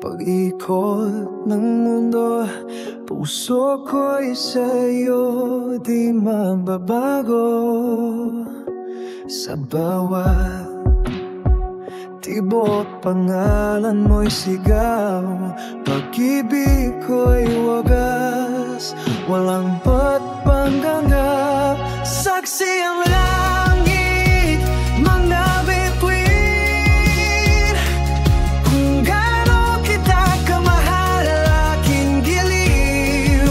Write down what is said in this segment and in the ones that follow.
pag-ikot ng mundo, puso ko'y sa'yo di mababago. Sa bawat tibok pangalan mo'y sigaw, pag-ibig ko'y wagas, walang pagpanggap. Saksi ang langit, mga bituin, kung gaano kita kamahal, aking giliw.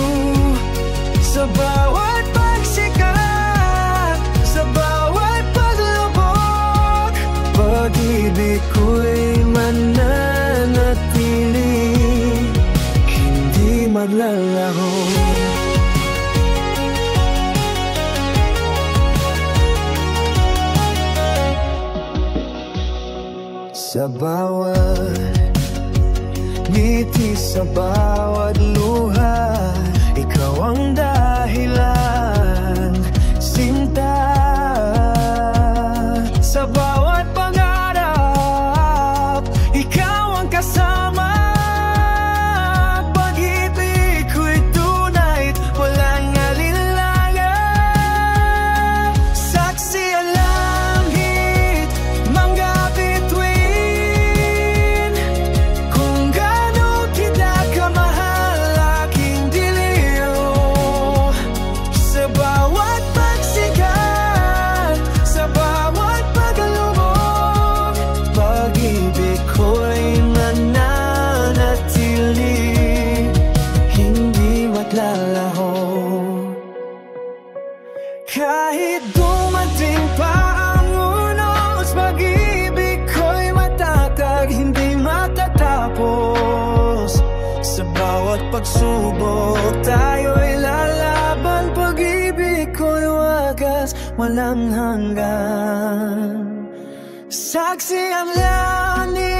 Sa bawat pagsikat, sa bawat paglubog, pag-ibig ko'y mananatili, hindi maglalaho. Sa bawat ngiti, sa bawat luha, ikaw ang dahilan, sinta. Sa bawat pangarap, ikaw ang kasama. Pag-ibig ko'y tunay, walang alinlangan. Saksi ang langit, mga bituin, kung gaano kita kamahal, aking diliw. Sa bawat pagsikat, sa bawat paglubog, pag-ibig ko'y mananatili, hindi maglalaho. Kahit dumating pa ang unos, pag-ibig ko'y matatag, hindi matatapos. Sa bawat pagsubok, tayo'y lalaban, pag-ibig ko'y wagas, walang hanggan. Saksi ang langit,